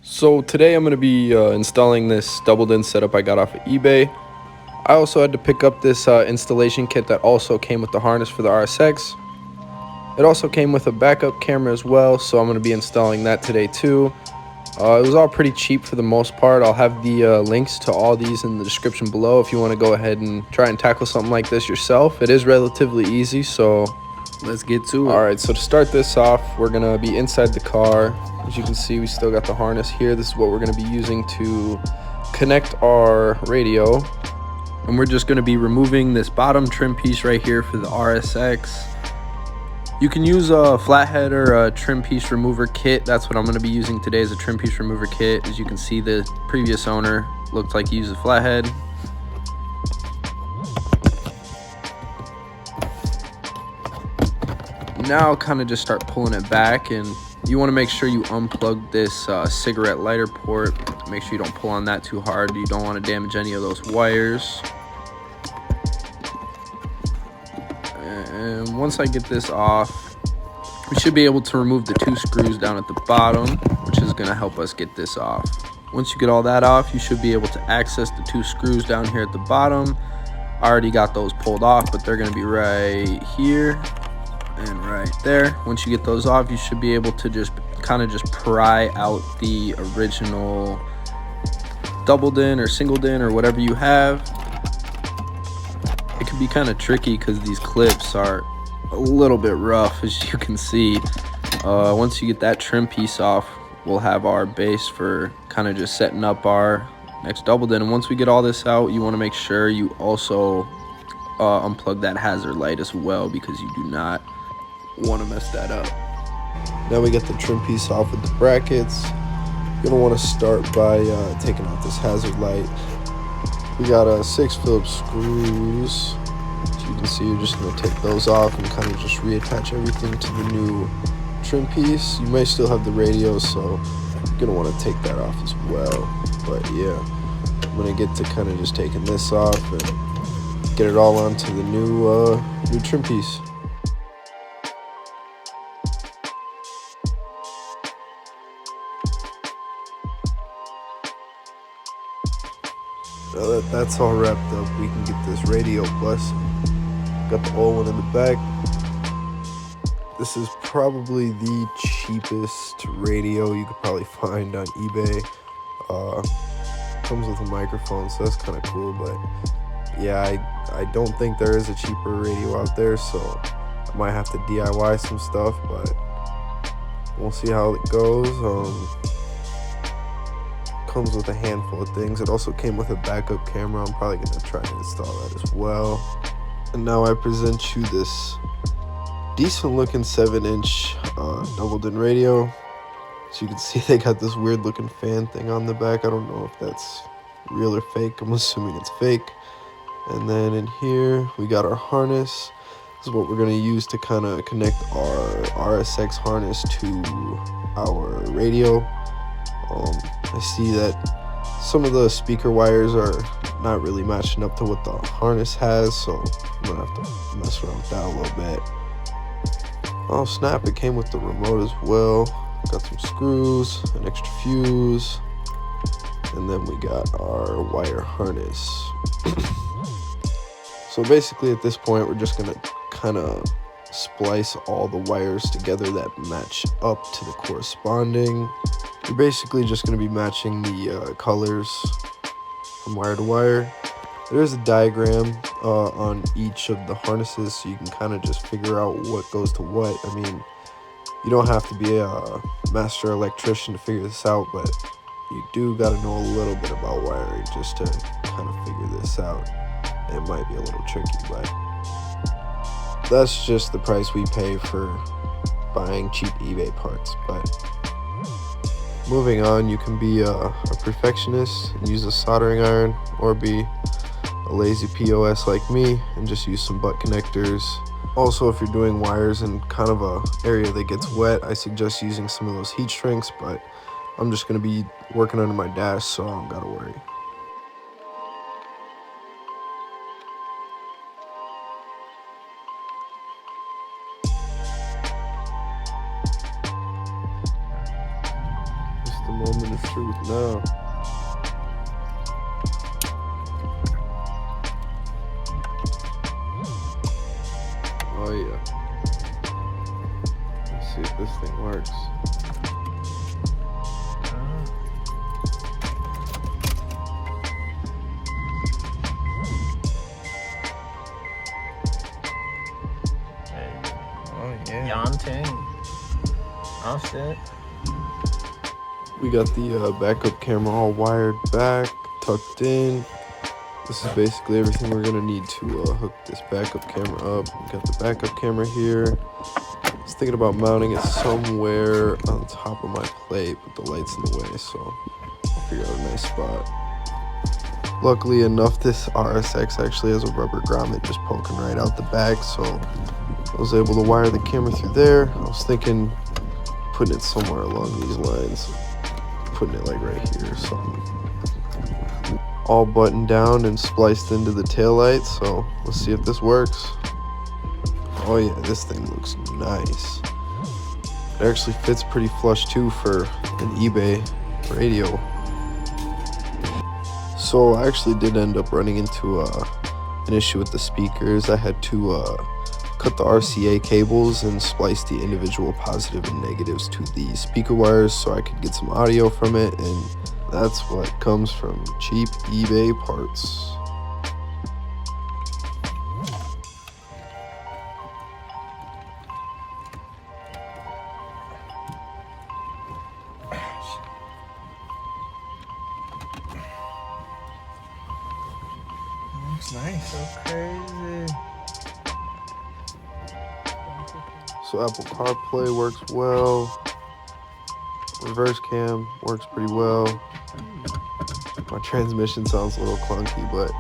So today I'm going to be installing this doubled-in setup I got off of eBay. I also had to pick up this installation kit that also came with the harness for the RSX. It also came with a backup camera as well, so I'm going to be installing that today too. It was all pretty cheap for the most part. I'll have the links to all these in the description below if you want to go ahead and try and tackle something like this yourself. It is relatively easy, so let's get to it. Alright, so to start this off, we're going to be inside the car. As you can see, we still got the harness here. This is what we're going to be using to connect our radio. And we're just going to be removing this bottom trim piece right here for the RSX. You can use a flathead or a trim piece remover kit. That's what I'm going to be using today, is a trim piece remover kit. As you can see, the previous owner looked like he used a flathead. Now kind of just start pulling it back, and you want to make sure you unplug this cigarette lighter port. Make sure you don't pull on that too hard. You don't want to damage any of those wires. And once I get this off, we should be able to remove the 2 screws down at the bottom, which is going to help us get this off. Once you get all that off, you should be able to access the 2 screws down here at the bottom. I already got those pulled off, but they're going to be right here and right there. Once you get those off, you should be able to just kind of just pry out the original doubled in or singled in or whatever you have. It can be kind of tricky because these clips are a little bit rough, as you can see. Once you get that trim piece off, we'll have our base for kind of just setting up our next doubled in. And once we get all this out, you want to make sure you also unplug that hazard light as well, because you do not want to mess that up. Now we get the trim piece off with the brackets. You're going to want to start by taking out this hazard light. We got 6 Phillips screws. As you can see, you're just going to take those off and kind of just reattach everything to the new trim piece. You may still have the radio, so you're going to want to take that off as well. But yeah, I'm going to get to kind of just taking this off and get it all onto the new trim piece. Now that that's all wrapped up, we can get this radio blessed. Got the old one in the back. This is probably the cheapest radio you could probably find on eBay. Comes with a microphone, so that's kind of cool. But yeah, I don't think there is a cheaper radio out there, so I might have to DIY some stuff, but we'll see how it goes. Comes with a handful of things. It also came with a backup camera. I'm probably going to try to install that as well. And now I present you this decent looking 7-inch doubled in radio. So you can see they got this weird looking fan thing on the back. I don't know if that's real or fake. I'm assuming it's fake. And then in here we got our harness. This is what we're going to use to kind of connect our RSX harness to our radio. I see that some of the speaker wires are not really matching up to what the harness has, so I'm gonna have to mess around with that a little bit. Oh snap, it came with the remote as well. Got some screws, an extra fuse, and then we got our wire harness. So basically at this point, we're just gonna kind of splice all the wires together that match up to the corresponding. You're basically just going to be matching the colors from wire to wire. There is a diagram on each of the harnesses, so you can kind of just figure out what goes to what. I mean, you don't have to be a master electrician to figure this out, but you do got to know a little bit about wiring just to kind of figure this out. It might be a little tricky, but that's just the price we pay for buying cheap eBay parts. But moving on, you can be a perfectionist and use a soldering iron, or be a lazy POS like me and just use some butt connectors. Also, if you're doing wires in kind of a area that gets wet, I suggest using some of those heat shrinks, but I'm just going to be working under my dash, so I don't gotta worry. truth now. Oh yeah. Let's see if this thing works. Oh yeah. Yanting. Oh shit. We got the backup camera all wired back, tucked in. This is basically everything we're gonna need to hook this backup camera up. We got the backup camera here. I was thinking about mounting it somewhere on top of my plate, but the light's in the way, so I'll figure out a nice spot. Luckily enough, this RSX actually has a rubber grommet just poking right out the back, so I was able to wire the camera through there. I was thinking putting it somewhere along these lines, putting it like right here or something. All buttoned down and spliced into the taillight, so let's see if this works. Oh yeah, this thing looks nice. It actually fits pretty flush too for an eBay radio. So I actually did end up running into an issue with the speakers. I had to cut the RCA cables and splice the individual positive and negatives to the speaker wires so I could get some audio from it, and that's what comes from cheap eBay parts. Looks nice. So crazy. So Apple CarPlay works well. Reverse cam works pretty well. My transmission sounds a little clunky, but